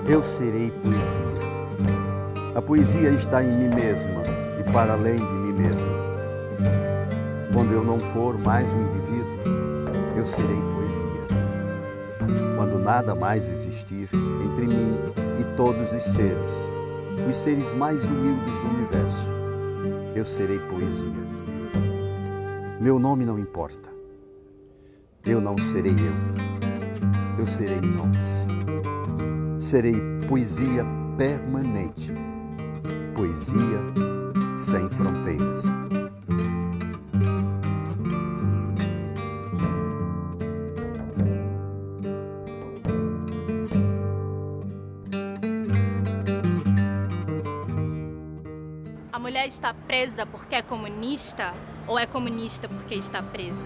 Eu serei poesia. A poesia está em mim mesma e para além de mim mesma. Quando eu não for mais um indivíduo, eu serei poesia. Quando nada mais existir entre mim e todos os seres mais humildes do universo, eu serei poesia. Meu nome não importa. Eu não serei eu serei nós. Serei poesia permanente, poesia sem fronteiras. A mulher está presa porque é comunista ou é comunista porque está presa?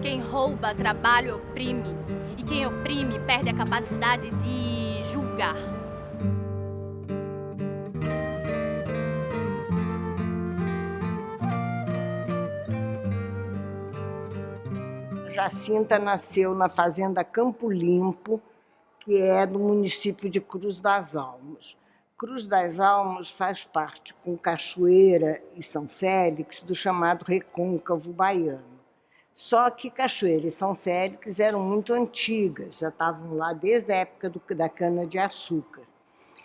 Quem rouba, trabalha, oprime. E quem oprime perde a capacidade de julgar. Jacinta nasceu na fazenda Campo Limpo, que é do município de Cruz das Almas. Cruz das Almas faz parte, com Cachoeira e São Félix, do chamado Recôncavo Baiano. Só que Cachoeira e São Félix eram muito antigas, já estavam lá desde a época da cana-de-açúcar.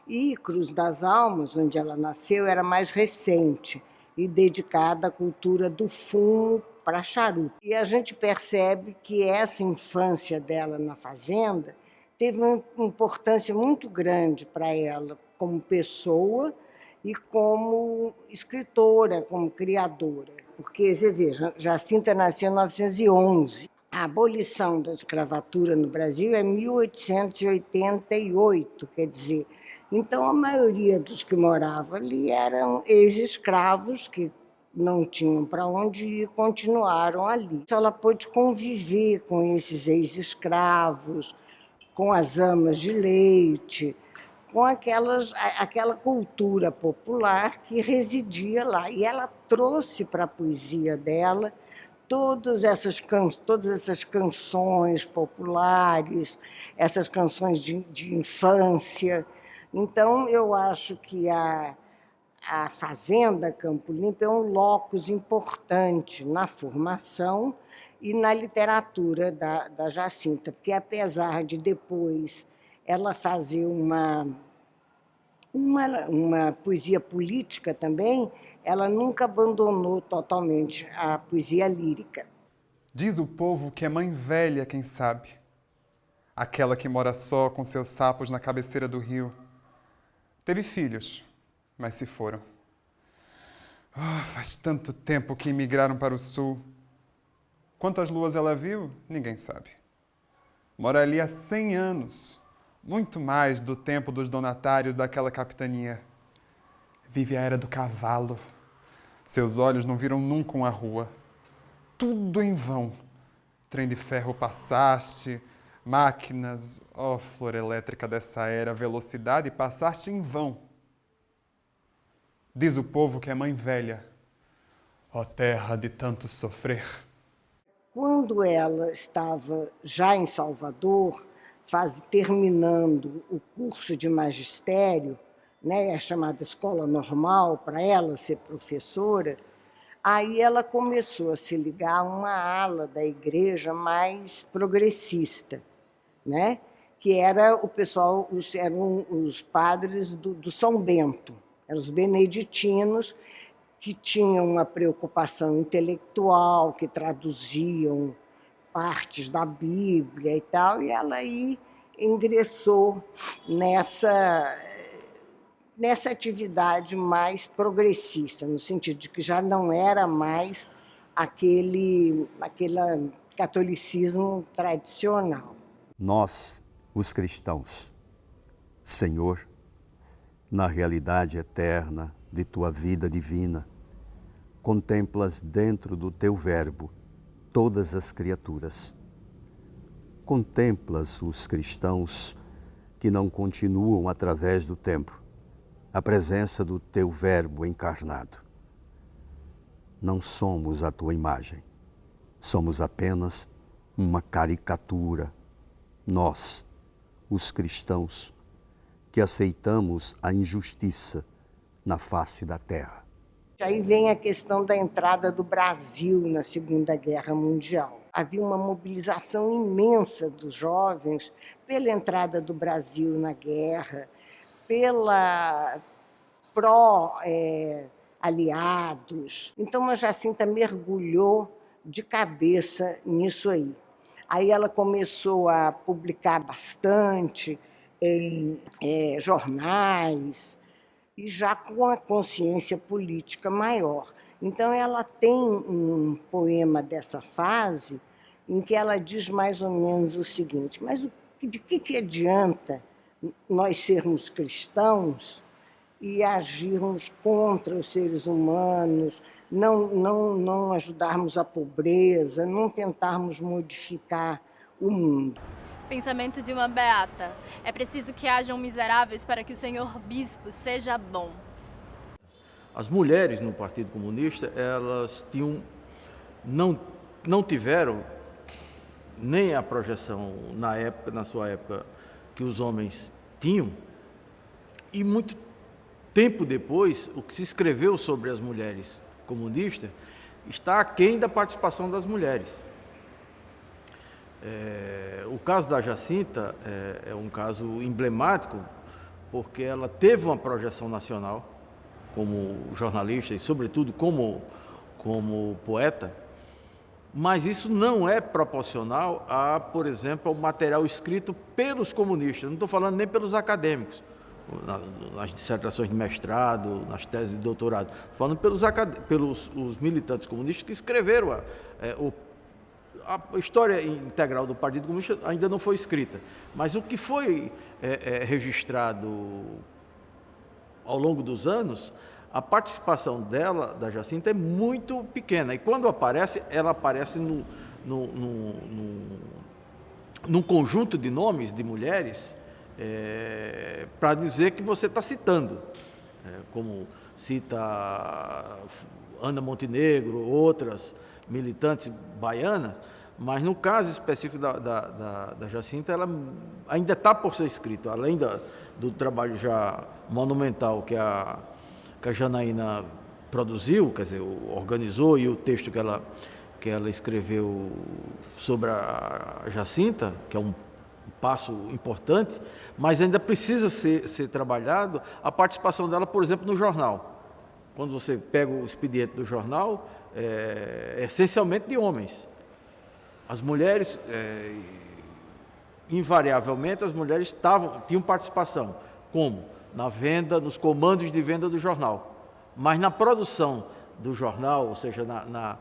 E Cruz das Almas, onde ela nasceu, era mais recente e dedicada à cultura do fumo para charuto. E a gente percebe que essa infância dela na fazenda teve uma importância muito grande para ela como pessoa e como escritora, como criadora. Porque, você veja, Jacinta nasceu em 1911. A abolição da escravatura no Brasil é 1888, quer dizer. Então, a maioria dos que moravam ali eram ex-escravos que não tinham para onde ir, continuaram ali. Ela pôde conviver com esses ex-escravos, com as amas de leite, com aquela cultura popular que residia lá. E ela trouxe para a poesia dela todas essas canções populares, essas canções de infância. Então, eu acho que a Fazenda Campo Limpo é um locus importante na formação e na literatura da Jacinta, porque apesar de depois ela fazer uma poesia política também, ela nunca abandonou totalmente a poesia lírica. Diz o povo que é mãe velha, quem sabe, aquela que mora só com seus sapos na cabeceira do rio. Teve filhos, mas se foram. Faz tanto tempo que emigraram para o sul. Quantas luas ela viu, ninguém sabe. Mora ali há 100 anos, muito mais do tempo dos donatários daquela capitania. Vive a era do cavalo. Seus olhos não viram nunca uma rua. Tudo em vão. Trem de ferro passaste, máquinas, flor elétrica dessa era, velocidade, passaste em vão. Diz o povo que é mãe velha, terra de tanto sofrer. Quando ela estava já em Salvador, terminando o curso de magistério, né, a chamada escola normal, para ela ser professora, Aí ela começou a se ligar a uma ala da igreja mais progressista, né? Que era o pessoal, eram os padres do São Bento, eram os beneditinos, que tinham uma preocupação intelectual, que traduziam partes da Bíblia e tal, e ela aí ingressou nessa atividade mais progressista, no sentido de que já não era mais aquele catolicismo tradicional. Nós, os cristãos, Senhor, na realidade eterna de tua vida divina, contemplas dentro do teu verbo todas as criaturas. Contemplas os cristãos que não continuam através do tempo a presença do teu verbo encarnado. Não somos a tua imagem, somos apenas uma caricatura. Nós, os cristãos, que aceitamos a injustiça na face da terra. Aí vem a questão da entrada do Brasil na Segunda Guerra Mundial. Havia uma mobilização imensa dos jovens pela entrada do Brasil na guerra, pela pró-aliados. Então, a Jacinta mergulhou de cabeça nisso aí. Aí ela começou a publicar bastante em jornais, e já com a consciência política maior. Então, ela tem um poema dessa fase em que ela diz mais ou menos o seguinte: mas de que adianta nós sermos cristãos e agirmos contra os seres humanos, não ajudarmos a pobreza, não tentarmos modificar o mundo? Pensamento de uma beata. É preciso que hajam miseráveis para que o senhor bispo seja bom. As mulheres no Partido Comunista, elas não tiveram nem a projeção na sua época, que os homens tinham, e muito tempo depois, o que se escreveu sobre as mulheres comunistas está aquém da participação das mulheres. O caso da Jacinta é um caso emblemático, porque ela teve uma projeção nacional como jornalista e, sobretudo, como poeta, mas isso não é proporcional a, por exemplo, ao material escrito pelos comunistas. Não estou falando nem pelos acadêmicos, nas dissertações de mestrado, nas teses de doutorado. Estou falando pelos os militantes comunistas que escreveram a história integral do Partido Comunista ainda não foi escrita, mas o que foi registrado ao longo dos anos, a participação da Jacinta é muito pequena, e quando aparece, ela aparece num conjunto de nomes de mulheres para dizer que você está citando, como cita Ana Montenegro, outras militantes baianas, mas no caso específico da Jacinta, ela ainda está por ser escrito, além do trabalho já monumental que a Janaína produziu, quer dizer, organizou, e o texto que ela escreveu sobre a Jacinta, que é um passo importante, mas ainda precisa ser trabalhado a participação dela, por exemplo, no jornal. Quando você pega o expediente do jornal, essencialmente de homens. As mulheres, invariavelmente, as mulheres tinham participação. Como? Na venda, nos comandos de venda do jornal. Mas na produção do jornal, ou seja, na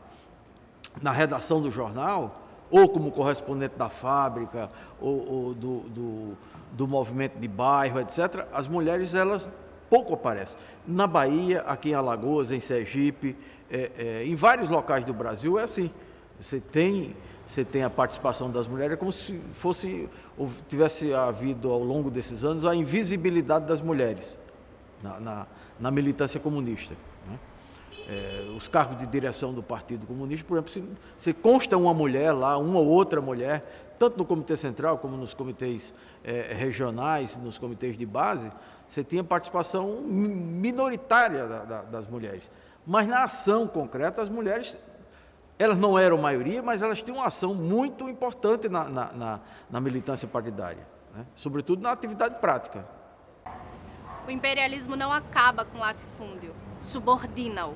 redação do jornal, ou como correspondente da fábrica, ou do movimento de bairro, etc., as mulheres, elas pouco aparecem. Na Bahia, aqui em Alagoas, em Sergipe, em vários locais do Brasil é assim. Você tem a participação das mulheres, como se tivesse havido ao longo desses anos a invisibilidade das mulheres na militância comunista, né? Os cargos de direção do Partido Comunista, por exemplo, se consta uma mulher lá, uma ou outra mulher, tanto no Comitê Central como nos comitês regionais, nos comitês de base, você tinha participação minoritária das mulheres. Mas na ação concreta, as mulheres, elas não eram maioria, mas elas tinham uma ação muito importante na militância partidária, né? Sobretudo na atividade prática. O imperialismo não acaba com o latifúndio, subordina-o.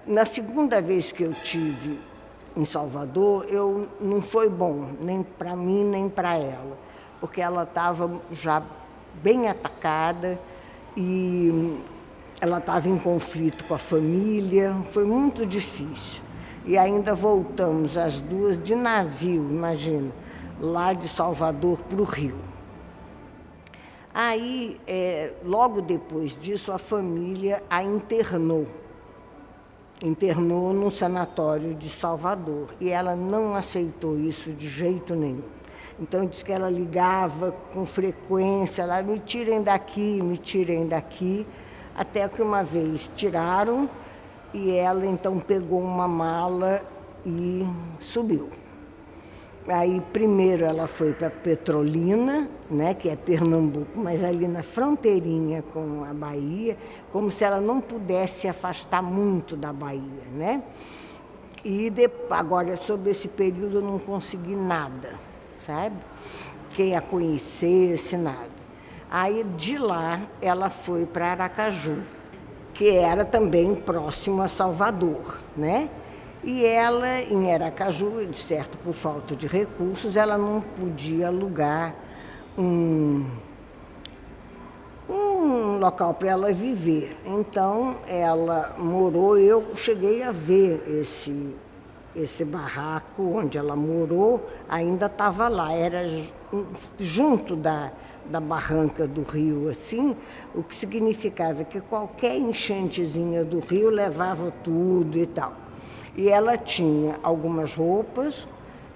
Na segunda vez que eu tive em Salvador, não foi bom, nem para mim, nem para ela, porque ela estava já bem atacada e ela estava em conflito com a família, foi muito difícil. E ainda voltamos as duas de navio, imagina, lá de Salvador para o Rio. Aí, logo depois disso, a família a internou num sanatório de Salvador, e ela não aceitou isso de jeito nenhum. Então, disse que ela ligava com frequência, lá, me tirem daqui, até que uma vez tiraram, e ela então pegou uma mala e subiu. Aí, primeiro, ela foi para Petrolina, né, que é Pernambuco, mas ali na fronteirinha com a Bahia, como se ela não pudesse se afastar muito da Bahia, né? E agora, sobre esse período, eu não consegui nada, sabe? Quem a conhecesse, nada. Aí, de lá, ela foi para Aracaju, que era também próximo a Salvador, né? E ela, em Aracaju, certo, por falta de recursos, ela não podia alugar um local para ela viver. Então, ela morou, eu cheguei a ver esse barraco onde ela morou, ainda estava lá, era junto da barranca do rio, assim, o que significava que qualquer enchentezinha do rio levava tudo e tal. E ela tinha algumas roupas,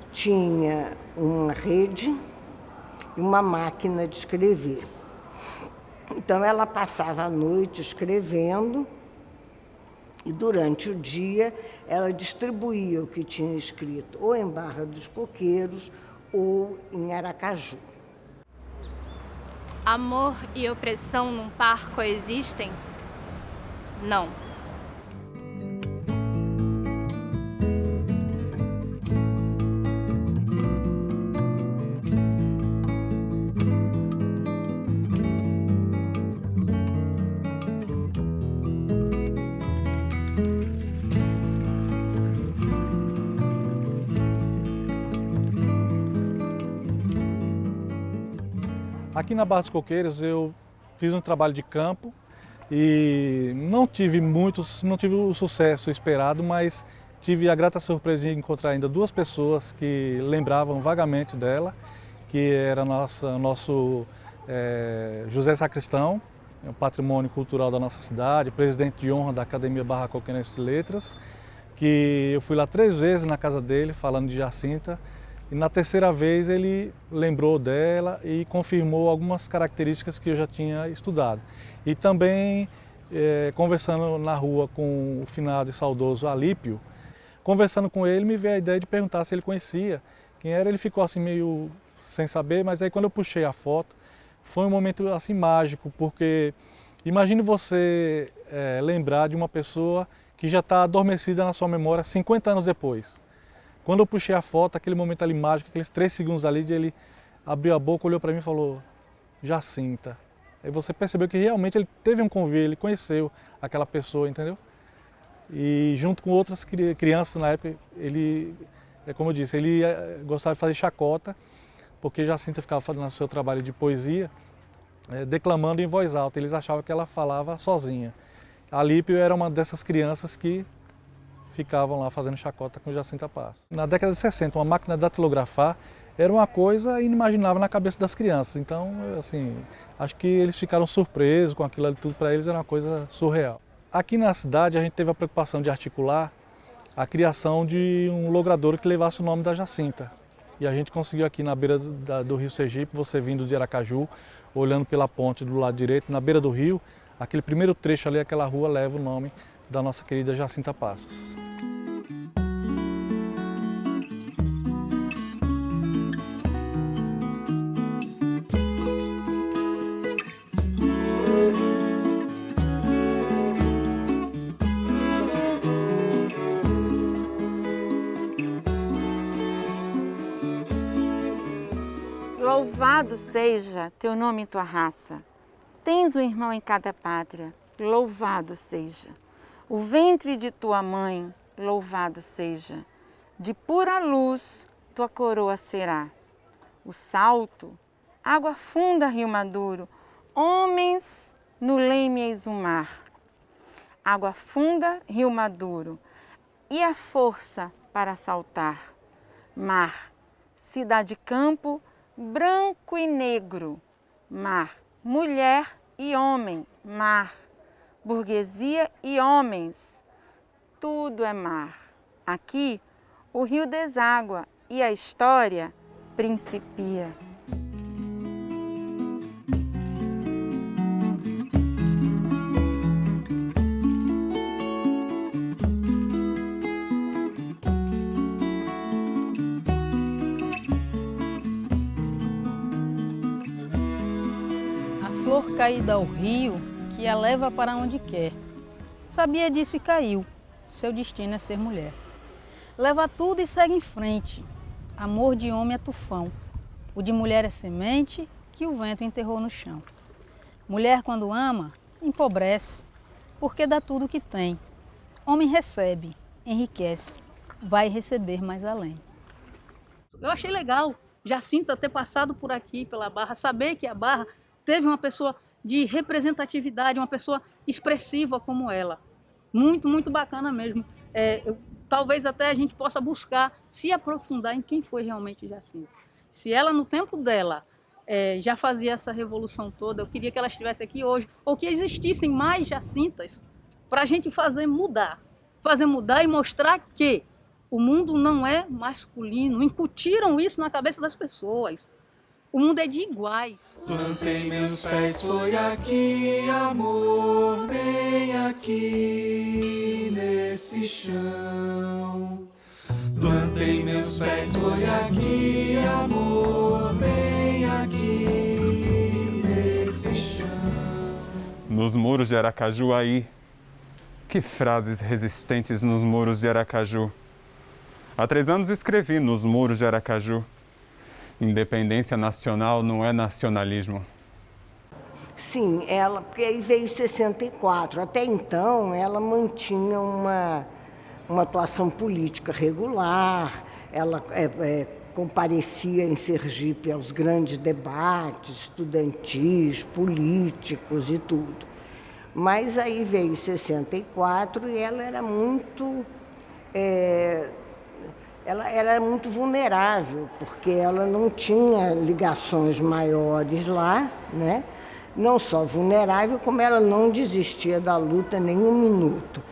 tinha uma rede e uma máquina de escrever. Então, ela passava a noite escrevendo e, durante o dia, ela distribuía o que tinha escrito ou em Barra dos Coqueiros ou em Aracaju. Amor e opressão num par coexistem? Não. Aqui na Barra dos Coqueiros eu fiz um trabalho de campo e não tive o sucesso esperado, mas tive a grata surpresa de encontrar ainda duas pessoas que lembravam vagamente dela, que era nosso José Sacristão, um patrimônio cultural da nossa cidade, presidente de honra da Academia Barra Coqueirense de Letras, que eu fui lá 3 vezes na casa dele falando de Jacinta. E na terceira vez ele lembrou dela e confirmou algumas características que eu já tinha estudado. E também, conversando na rua com o finado e saudoso Alípio, conversando com ele, me veio a ideia de perguntar se ele conhecia quem era. Ele ficou assim meio sem saber, mas aí quando eu puxei a foto, foi um momento assim mágico, porque imagine você lembrar de uma pessoa que já está adormecida na sua memória 50 anos depois. Quando eu puxei a foto, aquele momento ali mágico, aqueles 3 segundos ali, de ele abriu a boca, olhou para mim e falou, Jacinta. Aí você percebeu que realmente ele teve um convívio, ele conheceu aquela pessoa, entendeu? E junto com outras crianças na época, ele, como eu disse, ele gostava de fazer chacota, porque Jacinta ficava fazendo o seu trabalho de poesia, declamando em voz alta. Eles achavam que ela falava sozinha. Alípio era uma dessas crianças que ficavam lá fazendo chacota com Jacinta Passos. Na década de 60, uma máquina de datilografar era uma coisa inimaginável na cabeça das crianças. Então, assim, acho que eles ficaram surpresos com aquilo ali tudo, para eles era uma coisa surreal. Aqui na cidade a gente teve a preocupação de articular a criação de um logradouro que levasse o nome da Jacinta. E a gente conseguiu aqui na beira do rio Sergipe, você vindo de Aracaju, olhando pela ponte do lado direito, na beira do rio, aquele primeiro trecho ali, aquela rua leva o nome da nossa querida Jacinta Passos. Louvado seja teu nome e tua raça. Tens um irmão em cada pátria, louvado seja. O ventre de tua mãe, louvado seja. De pura luz tua coroa será. O salto, água funda, rio maduro, homens no leme eis o mar. Água funda, rio maduro, e a força para saltar. Mar, cidade-campo, branco e negro. Mar, mulher e homem. Mar, burguesia e homens. Tudo é mar. Aqui, o rio deságua e a história principia. A flor caída ao rio, que a leva para onde quer. Sabia disso e caiu. Seu destino é ser mulher. Leva tudo e segue em frente. Amor de homem é tufão. O de mulher é semente que o vento enterrou no chão. Mulher, quando ama, empobrece, porque dá tudo o que tem. Homem recebe, enriquece, vai receber mais além. Eu achei legal Jacinta ter passado por aqui, pela Barra, saber que a Barra teve uma pessoa de representatividade, uma pessoa expressiva como ela. Muito, muito bacana mesmo. Talvez até a gente possa buscar se aprofundar em quem foi realmente Jacinta. Se ela, no tempo dela, já fazia essa revolução toda, eu queria que ela estivesse aqui hoje, ou que existissem mais Jacintas, para a gente fazer mudar e mostrar que o mundo não é masculino. Incutiram isso na cabeça das pessoas. O mundo é de iguais. Plantei meus pés, foi aqui, amor, bem aqui nesse chão. Plantei meus pés, foi aqui, amor, bem aqui nesse chão. Nos muros de Aracaju aí, que frases resistentes nos muros de Aracaju. Há 3 anos escrevi nos muros de Aracaju. Independência nacional não é nacionalismo. Sim, porque aí veio 64. Até então, ela mantinha uma atuação política regular, ela comparecia em Sergipe aos grandes debates estudantis, políticos e tudo. Mas aí veio 64 e ela era muito... Ela era muito vulnerável, porque ela não tinha ligações maiores lá, né? Não só vulnerável, como ela não desistia da luta nem um minuto.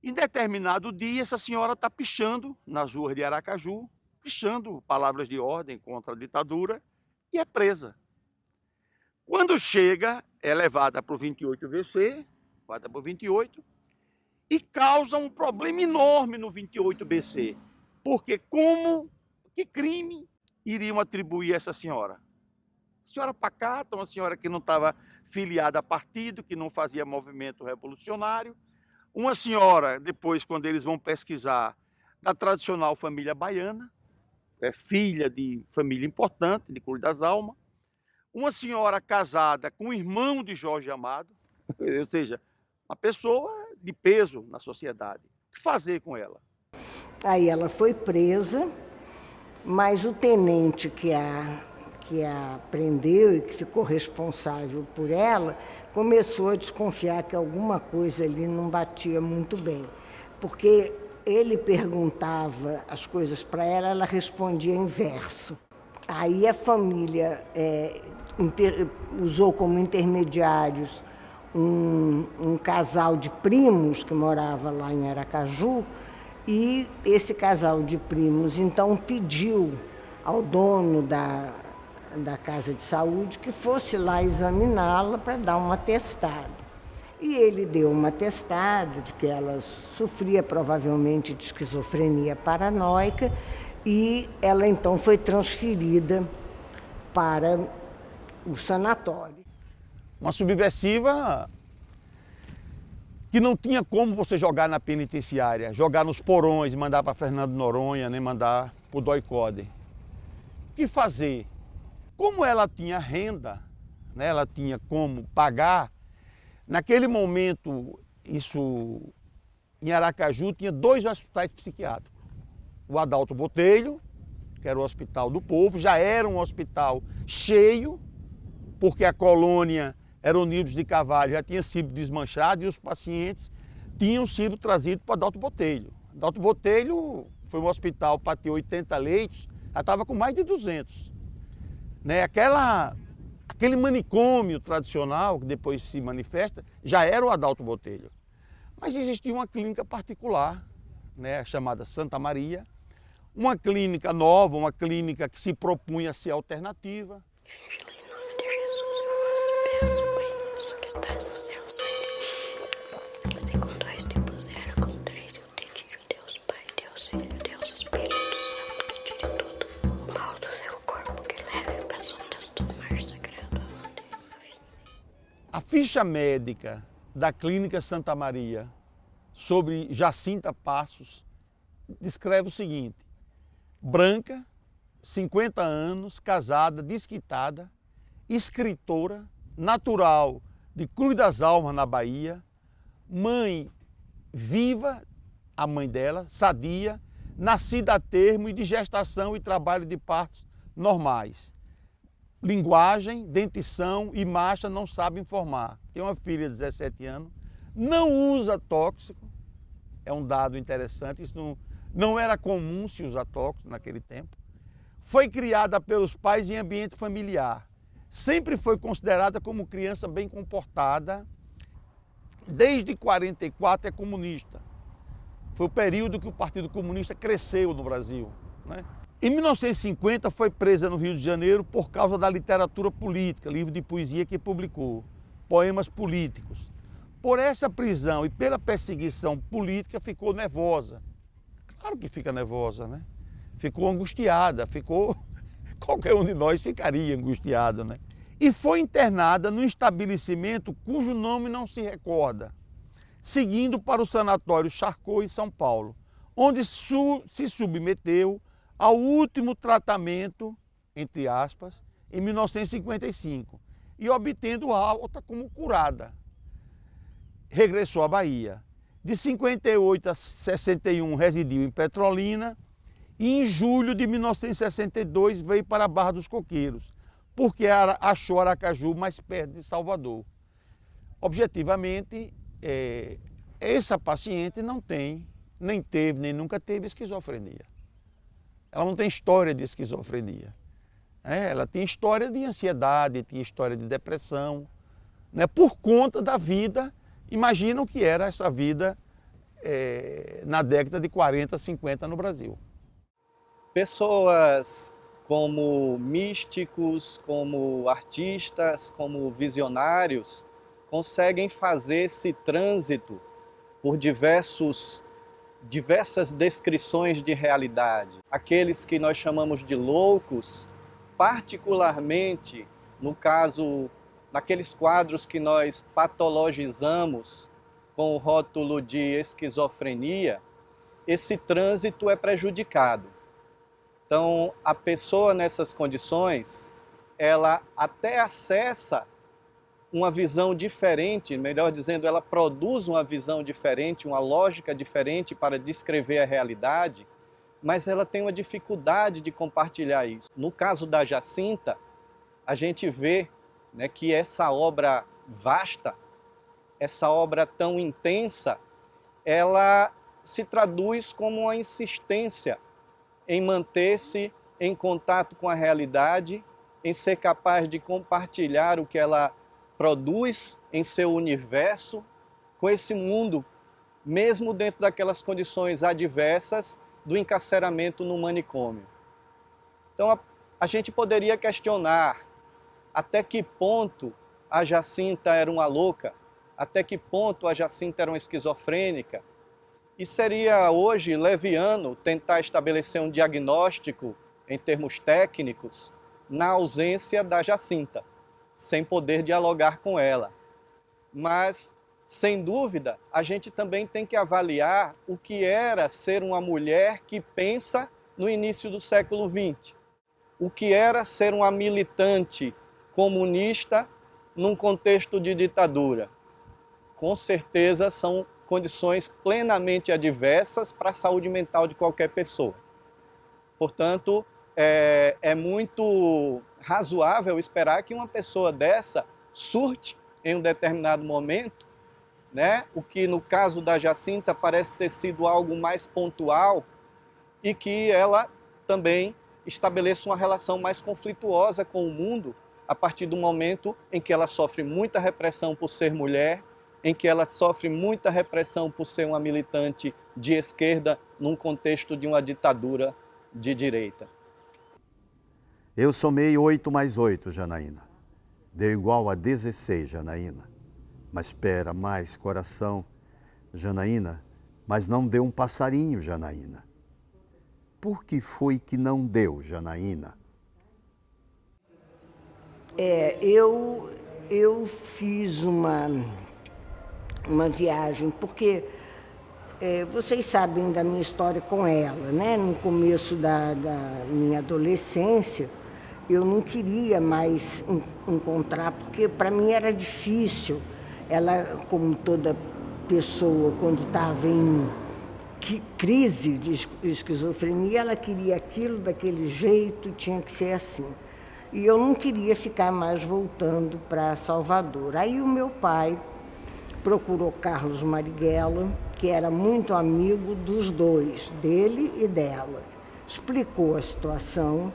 Em determinado dia, essa senhora está pichando nas ruas de Aracaju, pichando palavras de ordem contra a ditadura, e é presa. Quando chega, é levada para o 28BC, levada para o 28, e causa um problema enorme no 28BC. Porque que crime iriam atribuir a essa senhora? A senhora pacata, uma senhora que não estava filiada a partido, que não fazia movimento revolucionário. Uma senhora, depois, quando eles vão pesquisar, da tradicional família baiana, filha de família importante, de Cruz das Almas. Uma senhora casada com o irmão de Jorge Amado, ou seja, uma pessoa de peso na sociedade. O que fazer com ela? Aí ela foi presa, mas o tenente que a prendeu e que ficou responsável por ela, começou a desconfiar que alguma coisa ali não batia muito bem. Porque ele perguntava as coisas para ela, ela respondia em verso. Aí a família usou como intermediários um casal de primos que morava lá em Aracaju, e esse casal de primos, então, pediu ao dono da casa de saúde que fosse lá examiná-la para dar um atestado. E ele deu um atestado de que ela sofria provavelmente de esquizofrenia paranoica e ela, então, foi transferida para o sanatório. Uma subversiva que não tinha como você jogar na penitenciária, jogar nos porões, mandar para Fernando Noronha, nem mandar para o DOI-CODE. O que fazer? Como ela tinha renda, né, ela tinha como pagar, naquele momento, isso em Aracaju, tinha 2 hospitais psiquiátricos. O Adalto Botelho, que era o Hospital do Povo, já era um hospital cheio, porque a colônia Eronildes de Carvalho já tinha sido desmanchada e os pacientes tinham sido trazidos para o Adalto Botelho. Adalto Botelho foi um hospital para ter 80 leitos, já estava com mais de 200. Né? Aquele manicômio tradicional, que depois se manifesta, já era o Adalto Botelho. Mas existia uma clínica particular, né, chamada Santa Maria, uma clínica nova, uma clínica que se propunha a ser alternativa. A ficha médica da Clínica Santa Maria sobre Jacinta Passos descreve o seguinte: branca, 50 anos, casada, desquitada, escritora, natural de Cruz das Almas, na Bahia, mãe viva, a mãe dela, sadia, nascida a termo e de gestação e trabalho de partos normais. Linguagem, dentição e marcha não sabe informar. Tem uma filha de 17 anos, não usa tóxico, é um dado interessante, isso não era comum se usar tóxico naquele tempo. Foi criada pelos pais em ambiente familiar. Sempre foi considerada como criança bem comportada. Desde 1944 é comunista. Foi o período que o Partido Comunista cresceu no Brasil, né? Em 1950 foi presa no Rio de Janeiro por causa da literatura política, livro de poesia que publicou, poemas políticos. Por essa prisão e pela perseguição política ficou nervosa. Claro que fica nervosa, né? Ficou angustiada, qualquer um de nós ficaria angustiado, né? E foi internada num estabelecimento cujo nome não se recorda, seguindo para o Sanatório Charcot em São Paulo, onde se submeteu ao último tratamento, entre aspas, em 1955, e obtendo alta como curada. Regressou à Bahia. De 58 a 61 residiu em Petrolina e em julho de 1962 veio para a Barra dos Coqueiros, porque achou Aracaju mais perto de Salvador. Objetivamente, essa paciente não tem, nem teve, nem nunca teve esquizofrenia. Ela não tem história de esquizofrenia. Ela tem história de ansiedade, tem história de depressão, né? Por conta da vida, imagina o que era essa vida na década de 40, 50 no Brasil. Pessoas como místicos, como artistas, como visionários, conseguem fazer esse trânsito por diversas descrições de realidade. Aqueles que nós chamamos de loucos, particularmente no caso, naqueles quadros que nós patologizamos com o rótulo de esquizofrenia, esse trânsito é prejudicado. Então, a pessoa nessas condições, ela até acessa uma visão diferente, melhor dizendo, ela produz uma visão diferente, uma lógica diferente para descrever a realidade, mas ela tem uma dificuldade de compartilhar isso. No caso da Jacinta, a gente vê, né, que essa obra vasta, essa obra tão intensa, ela se traduz como uma insistência em manter-se em contato com a realidade, em ser capaz de compartilhar o que ela produz em seu universo com esse mundo, mesmo dentro daquelas condições adversas do encarceramento no manicômio. Então a gente poderia questionar até que ponto a Jacinta era uma louca, até que ponto a Jacinta era uma esquizofrênica, e seria hoje leviano tentar estabelecer um diagnóstico em termos técnicos na ausência da Jacinta, sem poder dialogar com ela. Mas, sem dúvida, a gente também tem que avaliar o que era ser uma mulher que pensa no início do século XX. o que era ser uma militante comunista num contexto de ditadura. Com certeza são condições plenamente adversas para a saúde mental de qualquer pessoa. Portanto, é muito razoável esperar que uma pessoa dessa surte em um determinado momento, né? O que no caso da Jacinta parece ter sido algo mais pontual, e que ela também estabeleça uma relação mais conflituosa com o mundo a partir do momento em que ela sofre muita repressão por ser mulher, em que ela sofre muita repressão por ser uma militante de esquerda num contexto de uma ditadura de direita. Eu somei 8 mais 8, Janaína. Deu igual a 16, Janaína. Mas espera, mais coração, Janaína, mas não deu um passarinho, Janaína. Por que foi que não deu, Janaína? Eu fiz uma viagem, porque vocês sabem da minha história com ela, né? No começo da minha adolescência, eu não queria mais encontrar, porque para mim era difícil. Ela, como toda pessoa, quando estava em crise de esquizofrenia, ela queria aquilo daquele jeito, tinha que ser assim. E eu não queria ficar mais voltando para Salvador. Aí o meu pai procurou Carlos Marighella, que era muito amigo dos dois, dele e dela. Explicou a situação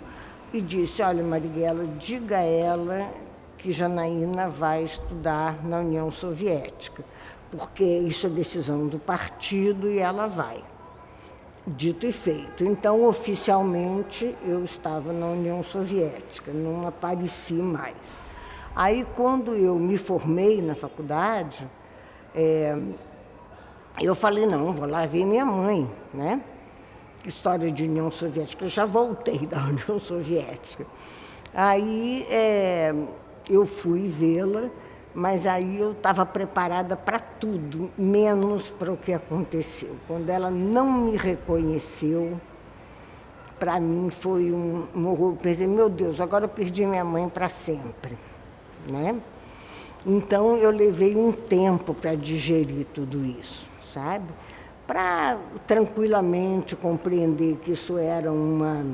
e disse: olha, Marighella, diga a ela que Janaína vai estudar na União Soviética, porque isso é decisão do partido e ela vai. Dito e feito. Então, oficialmente, eu estava na União Soviética, não apareci mais. Aí, quando eu me formei na faculdade, eu falei, não, vou lá ver minha mãe, né? História de União Soviética, eu já voltei da União Soviética. Aí, eu fui vê-la, mas aí eu estava preparada para tudo, menos para o que aconteceu. Quando ela não me reconheceu, para mim foi um horror. Pensei, meu Deus, agora eu perdi minha mãe para sempre, né? Então eu levei um tempo para digerir tudo isso, sabe? Para tranquilamente compreender que isso era uma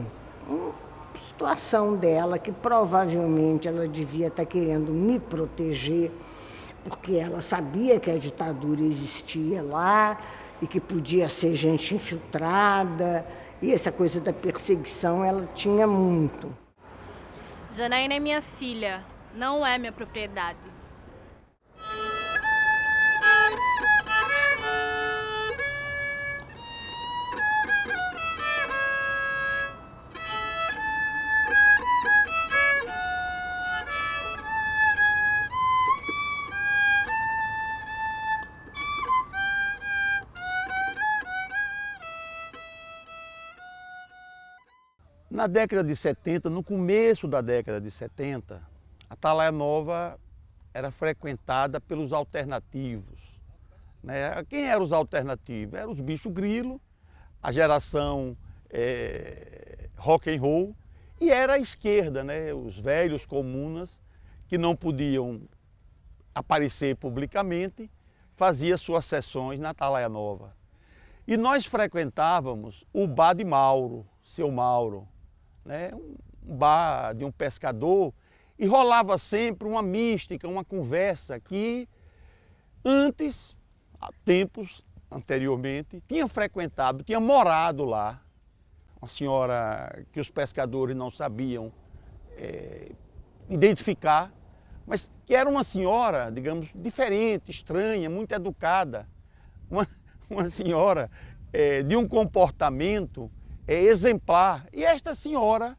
situação dela, que provavelmente ela devia estar querendo me proteger, porque ela sabia que a ditadura existia lá e que podia ser gente infiltrada, e essa coisa da perseguição ela tinha muito. Janaína é minha filha, não é minha propriedade. Na década de 70, no começo da década de 70, a Atalaia Nova era frequentada pelos alternativos, né? Quem eram os alternativos? Eram os bichos grilo, a geração rock and roll, e era a esquerda, né? Os velhos comunas que não podiam aparecer publicamente, fazia suas sessões na Atalaia Nova. E nós frequentávamos o bar de Mauro, seu Mauro, né? Um bar de um pescador, e rolava sempre uma mística, uma conversa que antes, há tempos anteriormente, tinha frequentado, tinha morado lá. Uma senhora que os pescadores não sabiam identificar, mas que era uma senhora, digamos, diferente, estranha, muito educada. Uma senhora de um comportamento exemplar. E esta senhora,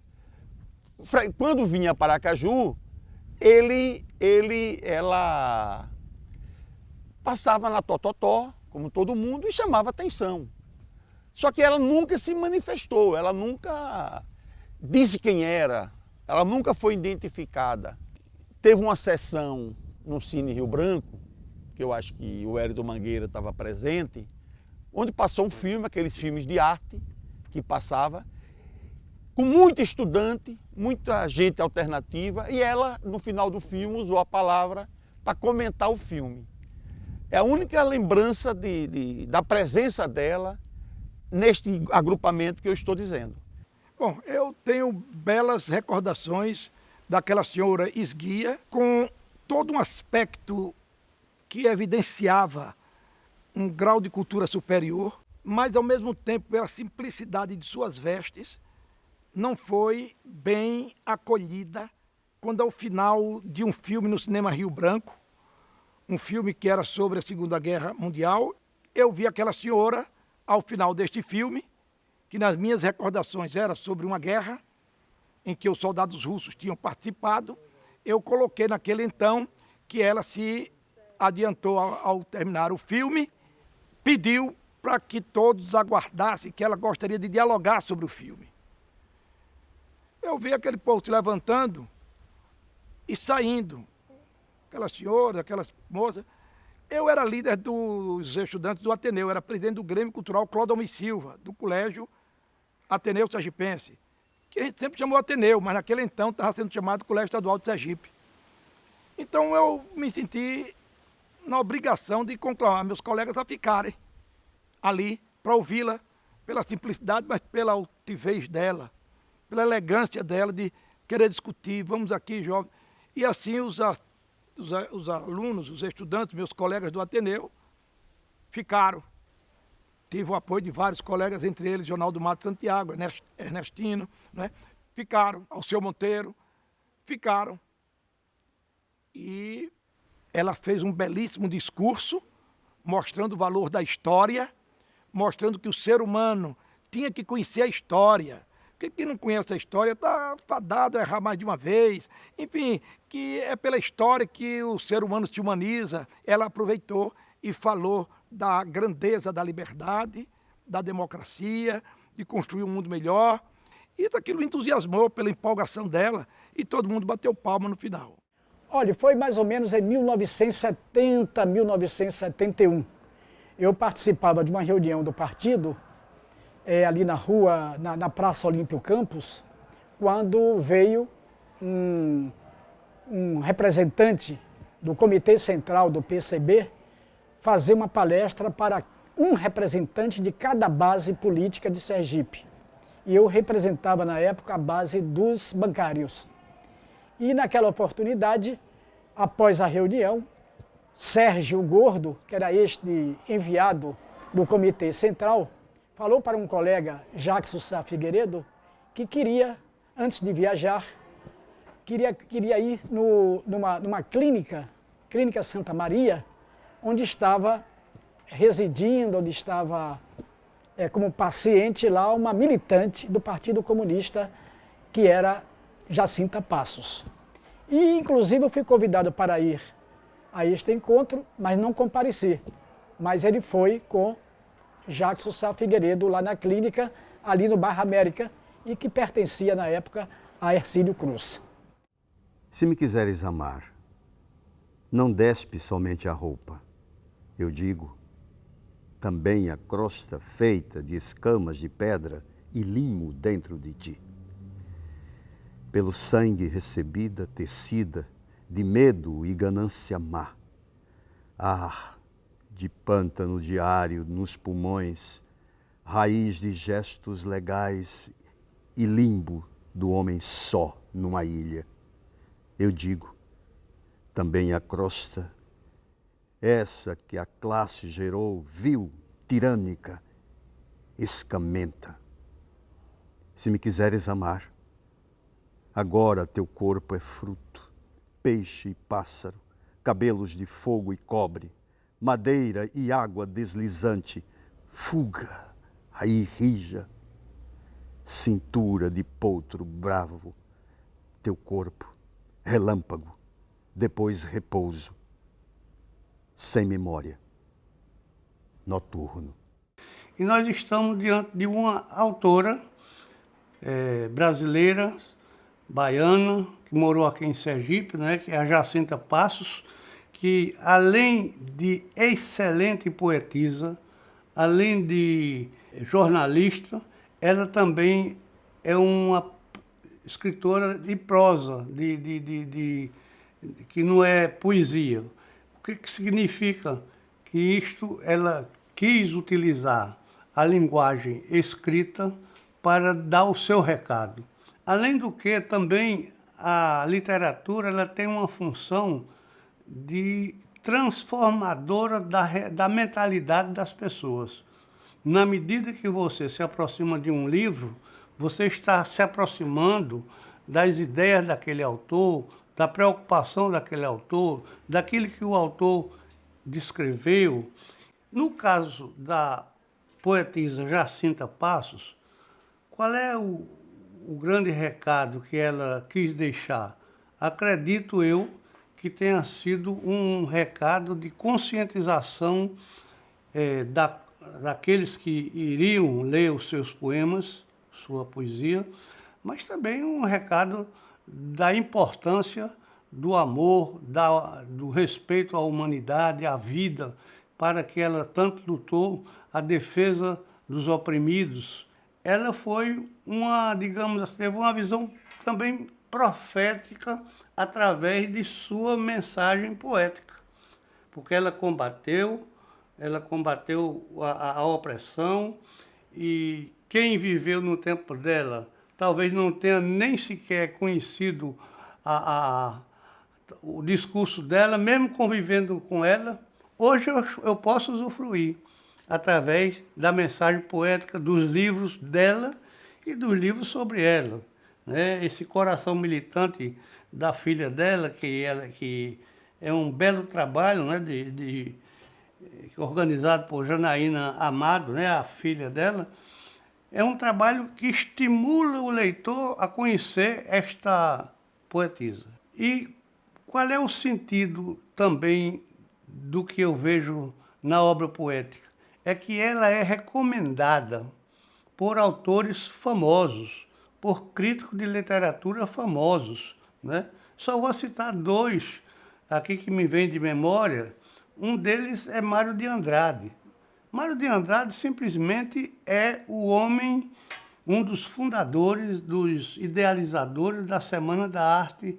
quando vinha para Aracaju, ela passava na Tototó, como todo mundo, e chamava atenção. Só que ela nunca se manifestou, ela nunca disse quem era, ela nunca foi identificada. Teve uma sessão no Cine Rio Branco, que eu acho que o Hélio Mangueira estava presente, onde passou um filme, aqueles filmes de arte que passava, com muito estudante, muita gente alternativa, e ela, no final do filme, usou a palavra para comentar o filme. É a única lembrança da presença dela neste agrupamento que eu estou dizendo. Bom, eu tenho belas recordações daquela senhora esguia, com todo um aspecto que evidenciava um grau de cultura superior, mas ao mesmo tempo, pela simplicidade de suas vestes, não foi bem acolhida quando, ao final de um filme no Cinema Rio Branco, um filme que era sobre a Segunda Guerra Mundial, eu vi aquela senhora, ao final deste filme, que nas minhas recordações era sobre uma guerra em que os soldados russos tinham participado. Eu coloquei naquele então que ela se adiantou ao terminar o filme, pediu para que todos aguardassem, que ela gostaria de dialogar sobre o filme. Eu vi aquele povo se levantando e saindo. Aquela senhora, aquelas moças. Eu era líder dos estudantes do Ateneu, era presidente do Grêmio Cultural Clodomir Silva, do Colégio Ateneu Sergipense, que a gente sempre chamou Ateneu, mas naquele então estava sendo chamado Colégio Estadual de Sergipe. Então eu me senti na obrigação de conclamar meus colegas a ficarem ali para ouvi-la, pela simplicidade, mas pela altivez dela, pela elegância dela de querer discutir, vamos aqui, jovem. E assim os alunos, os estudantes, meus colegas do Ateneu, ficaram. Tive o apoio de vários colegas, entre eles Ronaldo Matos Santiago, Ernestino, né? Ficaram, Alceu Monteiro, ficaram. E ela fez um belíssimo discurso, mostrando o valor da história, mostrando que o ser humano tinha que conhecer a história. Porque quem não conhece a história está fadado a errar mais de uma vez. Enfim, que é pela história que o ser humano se humaniza. Ela aproveitou e falou da grandeza da liberdade, da democracia, de construir um mundo melhor. E aquilo entusiasmou pela empolgação dela e todo mundo bateu palma no final. Olha, foi mais ou menos em 1970, 1971. Eu participava de uma reunião do partido, ali na rua, na Praça Olímpio Campos, quando veio um representante do Comitê Central do PCB fazer uma palestra para um representante de cada base política de Sergipe. E eu representava, na época, a base dos bancários. E naquela oportunidade, após a reunião, Sérgio Gordo, que era este enviado do Comitê Central, falou para um colega, Jackson Sá Figueiredo, que queria, antes de viajar, queria ir numa clínica Santa Maria, onde estava residindo, onde estava como paciente lá uma militante do Partido Comunista, que era Jacinta Passos. E, inclusive, eu fui convidado para ir a este encontro, mas não compareci. Mas ele foi com Jackson Sá Figueiredo lá na clínica, ali no bairro América, e que pertencia, na época, a Hercílio Cruz. Se me quiseres amar, não despe somente a roupa. Eu digo, também a crosta feita de escamas de pedra e limo dentro de ti. Pelo sangue recebida, tecida, de medo e ganância má. Ah, de pântano diário nos pulmões, raiz de gestos legais e limbo do homem só numa ilha. Eu digo, também a crosta, essa que a classe gerou, vil, tirânica, escamenta. Se me quiseres amar, agora teu corpo é fruto, peixe e pássaro, cabelos de fogo e cobre, madeira e água deslizante, fuga, aí rija, cintura de potro bravo, teu corpo, relâmpago, depois repouso, sem memória, noturno. E nós estamos diante de uma autora brasileira, baiana, que morou aqui em Sergipe, né, que é a Jacinta Passos, que além de excelente poetisa, além de jornalista, ela também é uma escritora de prosa, que não é poesia. O que significa? Que isto ela quis utilizar a linguagem escrita para dar o seu recado. Além do que, também a literatura ela tem uma função de transformadora da mentalidade das pessoas. Na medida que você se aproxima de um livro, você está se aproximando das ideias daquele autor, da preocupação daquele autor, daquilo que o autor descreveu. No caso da poetisa Jacinta Passos, qual é o grande recado que ela quis deixar? Acredito eu que tenha sido um recado de conscientização daqueles que iriam ler os seus poemas, sua poesia, mas também um recado da importância do amor, do respeito à humanidade, à vida, para que ela tanto lutou a defesa dos oprimidos. Ela foi digamos assim, teve uma visão também profética através de sua mensagem poética, porque ela combateu a opressão, e quem viveu no tempo dela talvez não tenha nem sequer conhecido o discurso dela, mesmo convivendo com ela. Hoje eu posso usufruir através da mensagem poética dos livros dela e dos livros sobre ela, né? Esse coração militante da filha dela, que é um belo trabalho, né, organizado por Janaína Amado, né, a filha dela, é um trabalho que estimula o leitor a conhecer esta poetisa. E qual é o sentido também do que eu vejo na obra poética? É que ela é recomendada por autores famosos, por críticos de literatura famosos, né? Só vou citar dois aqui que me vem de memória. Um deles é Mário de Andrade. Mário de Andrade simplesmente é o homem, um dos fundadores, dos idealizadores da Semana da Arte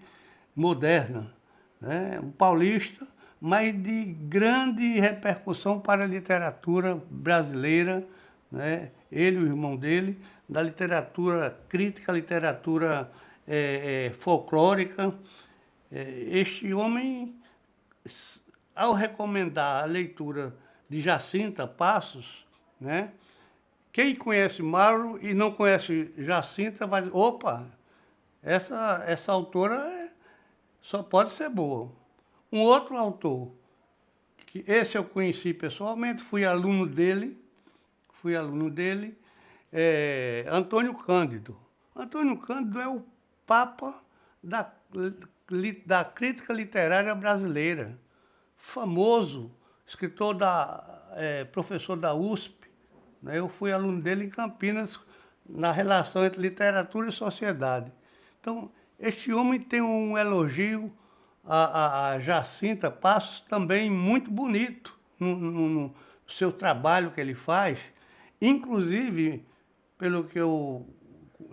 Moderna, né? Um paulista, mas de grande repercussão para a literatura brasileira, né? Ele e o irmão dele, da literatura crítica, literatura folclórica. Este homem, ao recomendar a leitura de Jacinta Passos, né? Quem conhece Mário e não conhece Jacinta vai dizer, opa, essa autora só pode ser boa. Um outro autor, que esse eu conheci pessoalmente, fui aluno dele, Antônio Cândido. Antônio Cândido é o papa da crítica literária brasileira, famoso, escritor, professor da USP, né? Eu fui aluno dele em Campinas, na relação entre literatura e sociedade. Então, este homem tem um elogio a Jacinta Passos também muito bonito no seu trabalho que ele faz. Inclusive, pelo que eu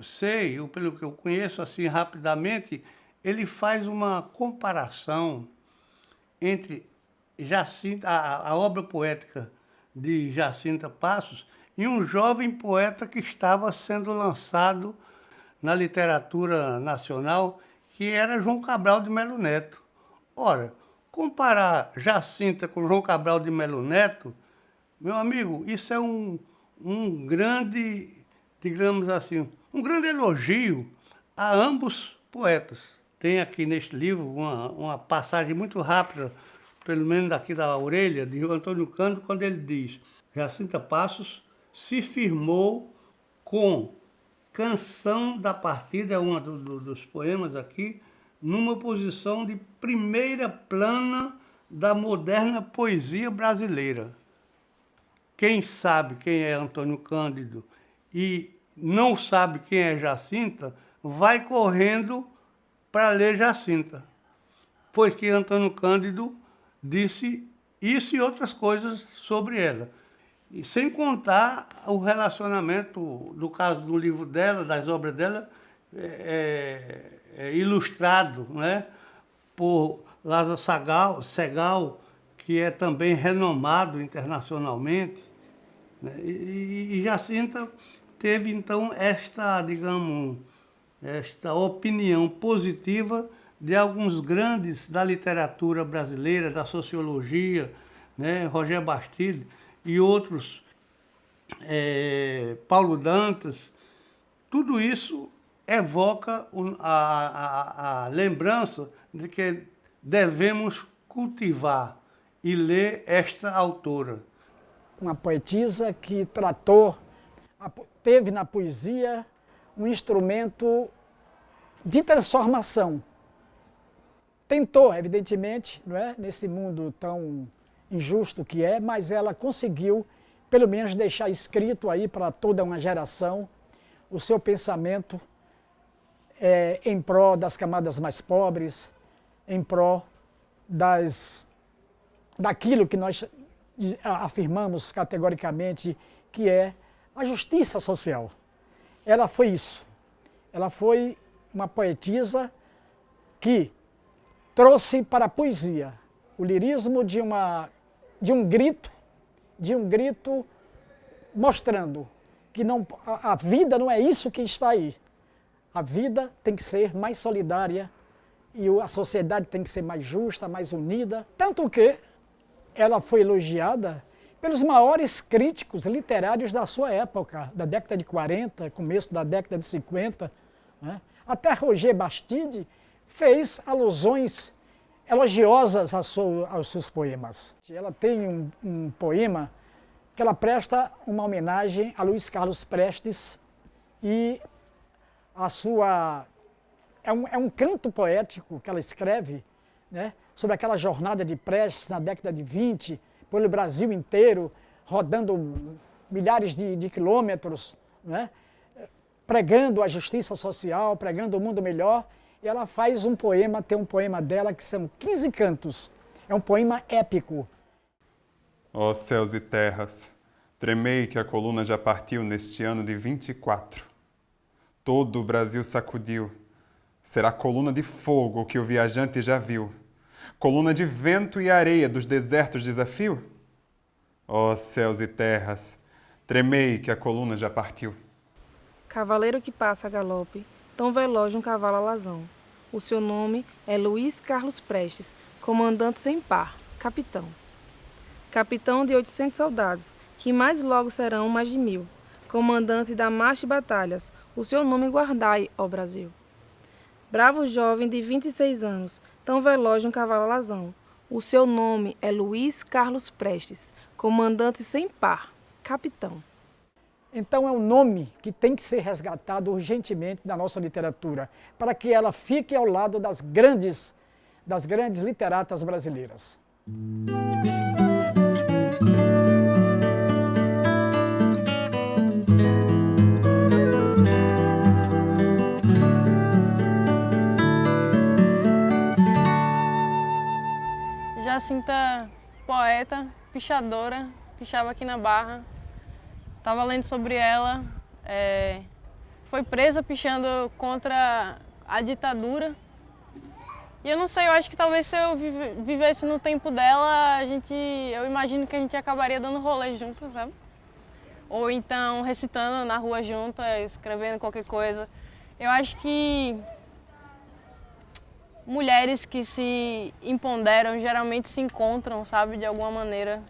sei, ou pelo que eu conheço assim rapidamente, ele faz uma comparação entre a obra poética de Jacinta Passos e um jovem poeta que estava sendo lançado na literatura nacional, que era João Cabral de Melo Neto. Ora, comparar Jacinta com João Cabral de Melo Neto, meu amigo, isso é um grande, digamos assim, um grande elogio a ambos poetas. Tem aqui neste livro uma passagem muito rápida, pelo menos daqui da orelha, de Antônio Cândido, quando ele diz: Jacinta Passos se firmou com Canção da Partida, é um dos poemas aqui, numa posição de primeira plana da moderna poesia brasileira. Quem sabe quem é Antônio Cândido e não sabe quem é Jacinta, vai correndo para ler Jacinta, pois que Antônio Cândido disse isso e outras coisas sobre ela. E sem contar o relacionamento, no caso do livro dela, das obras dela, ilustrado, né, por Lázaro Segall, que é também renomado internacionalmente, né, e Jacinta teve, então, esta opinião positiva de alguns grandes da literatura brasileira, da sociologia, né, Roger Bastide e outros, Paulo Dantas. Tudo isso evoca a lembrança de que devemos cultivar e ler esta autora. Uma poetisa que teve na poesia um instrumento de transformação. Tentou, evidentemente, não é, nesse mundo tão injusto que é, mas ela conseguiu, pelo menos, deixar escrito aí para toda uma geração o seu pensamento em prol das camadas mais pobres, em prol daquilo que nós afirmamos categoricamente que é a justiça social. Ela foi isso. Ela foi uma poetisa que trouxe para a poesia o lirismo de um grito mostrando que a vida não é isso que está aí. A vida tem que ser mais solidária e a sociedade tem que ser mais justa, mais unida. Tanto que ela foi elogiada pelos maiores críticos literários da sua época, da década de 40, começo da década de 50. Né? Até Roger Bastide fez alusões elogiosas aos seus poemas. Ela tem um poema que ela presta uma homenagem a Luiz Carlos Prestes e é um canto poético que ela escreve, né, sobre aquela jornada de Prestes na década de 20, pelo Brasil inteiro, rodando milhares de quilômetros, né, pregando a justiça social, pregando o mundo melhor. E ela faz um poema, tem um poema dela que são 15 cantos. É um poema épico. Ó céus e terras, tremei que a coluna já partiu neste ano de 24. Todo o Brasil sacudiu. Será coluna de fogo que o viajante já viu. Coluna de vento e areia dos desertos desafio? Ó céus e terras, tremei que a coluna já partiu. Cavaleiro que passa a galope, tão veloz um cavalo alazão. O seu nome é Luiz Carlos Prestes, comandante sem par, capitão. Capitão de 800 soldados, que mais logo serão mais de 1000. Comandante da marcha e batalhas, o seu nome guardai, ó Brasil. Bravo jovem de 26 anos, tão veloz um cavalo alazão. O seu nome é Luiz Carlos Prestes, comandante sem par, capitão. Então é um nome que tem que ser resgatado urgentemente da nossa literatura, para que ela fique ao lado das grandes literatas brasileiras. Jacinta, poeta, pichadora, pichava aqui na Barra. Estava lendo sobre ela, foi presa pichando contra a ditadura. E eu não sei, eu acho que talvez se eu vivesse no tempo dela, eu imagino que a gente acabaria dando rolê junto, sabe? Ou então recitando na rua junta, escrevendo qualquer coisa. Eu acho que mulheres que se empoderam geralmente se encontram, sabe, de alguma maneira.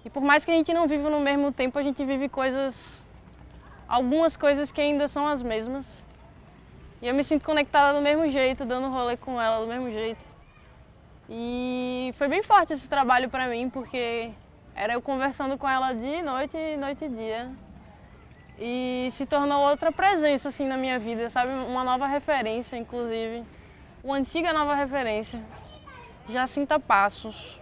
E por mais que a gente não viva no mesmo tempo, a gente vive algumas coisas que ainda são as mesmas. E eu me sinto conectada do mesmo jeito, dando rolê com ela do mesmo jeito. E foi bem forte esse trabalho pra mim, porque era eu conversando com ela dia e noite e dia. E se tornou outra presença assim na minha vida, sabe? Uma nova referência, inclusive. Uma antiga nova referência. Jacinta Passos.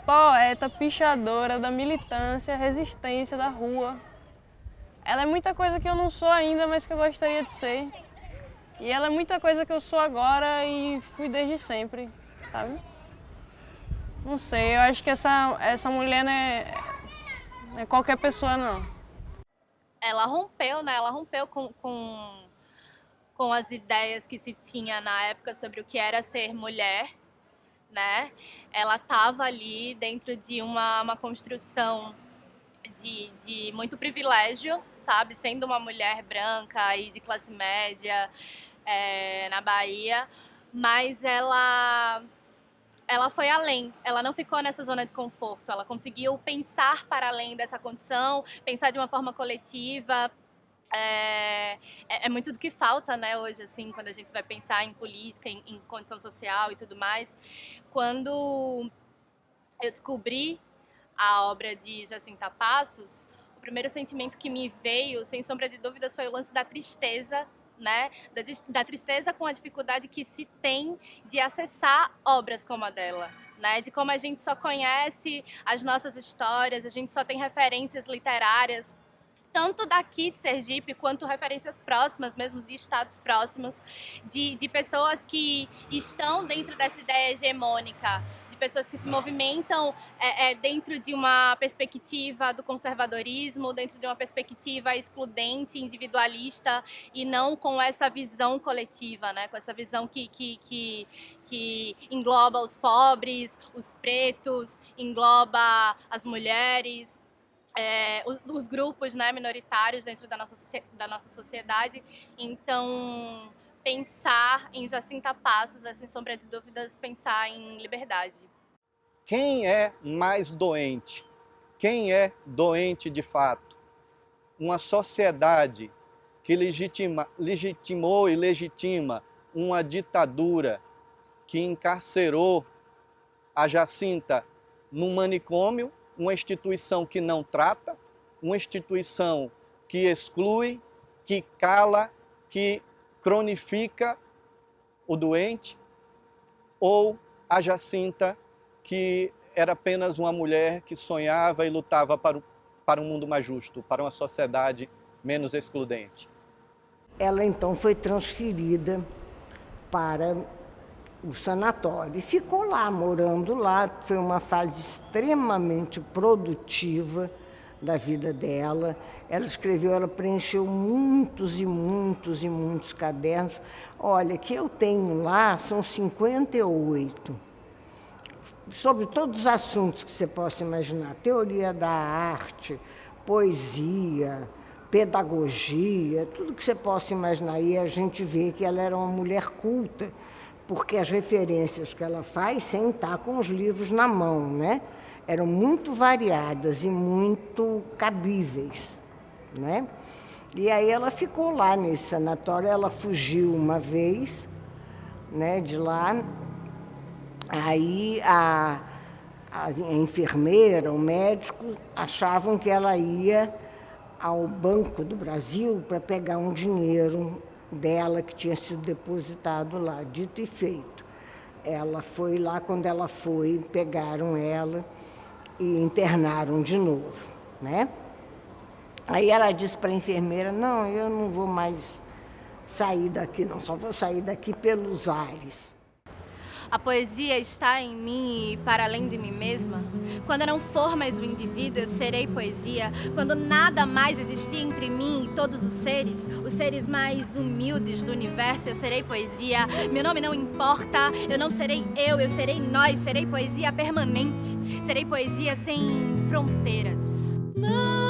Poeta, pichadora da militância, resistência da rua. Ela é muita coisa que eu não sou ainda, mas que eu gostaria de ser. E ela é muita coisa que eu sou agora e fui desde sempre, sabe? Não sei, eu acho que essa mulher não é qualquer pessoa, não. Ela rompeu, né? Ela rompeu com as ideias que se tinha na época sobre o que era ser mulher, né? Ela estava ali dentro de uma construção de muito privilégio, sabe? Sendo uma mulher branca e de classe média na Bahia, mas ela foi além, ela não ficou nessa zona de conforto, ela conseguiu pensar para além dessa condição, pensar de uma forma coletiva. É muito do que falta, né, hoje, assim, quando a gente vai pensar em política, em condição social e tudo mais. Quando eu descobri a obra de Jacinta Passos, o primeiro sentimento que me veio, sem sombra de dúvidas, foi o lance da tristeza, né? Da tristeza com a dificuldade que se tem de acessar obras como a dela, né? De como a gente só conhece as nossas histórias, a gente só tem referências literárias, tanto daqui de Sergipe, quanto referências próximas, mesmo de estados próximos, de pessoas que estão dentro dessa ideia hegemônica, de pessoas que se movimentam dentro de uma perspectiva do conservadorismo, dentro de uma perspectiva excludente, individualista, e não com essa visão coletiva, né? Com essa visão que engloba os pobres, os pretos, engloba as mulheres, os grupos, né, minoritários dentro da nossa sociedade. Então, pensar em Jacinta Passos é, sem sombra de dúvidas, pensar em liberdade. Quem é mais doente? Quem é doente de fato? Uma sociedade que legitimou e legitima uma ditadura que encarcerou a Jacinta num manicômio, uma instituição que não trata, uma instituição que exclui, que cala, que cronifica o doente, ou a Jacinta, que era apenas uma mulher que sonhava e lutava para um mundo mais justo, para uma sociedade menos excludente. Ela então foi transferida para o sanatório e ficou lá, morando lá. Foi uma fase extremamente produtiva da vida dela. Ela escreveu, ela preencheu muitos e muitos e muitos cadernos. Olha, que eu tenho lá são 58, sobre todos os assuntos que você possa imaginar: teoria da arte, poesia, pedagogia, tudo que você possa imaginar. E a gente vê que ela era uma mulher culta, porque as referências que ela faz, sem estar com os livros na mão, né, eram muito variadas e muito cabíveis, né? E aí ela ficou lá nesse sanatório. Ela fugiu uma vez, né, de lá. Aí a enfermeira, o médico, achavam que ela ia ao Banco do Brasil para pegar um dinheiro dela que tinha sido depositado lá. Dito e feito. Ela foi lá. Quando ela foi, pegaram ela e internaram de novo, né? Aí ela disse para a enfermeira: não, eu não vou mais sair daqui, não, só vou sair daqui pelos ares. A poesia está em mim e para além de mim mesma. Quando eu não for mais o indivíduo, eu serei poesia. Quando nada mais existir entre mim e todos os seres mais humildes do universo, eu serei poesia. Meu nome não importa, eu não serei eu serei nós, serei poesia permanente. Serei poesia sem fronteiras. Não.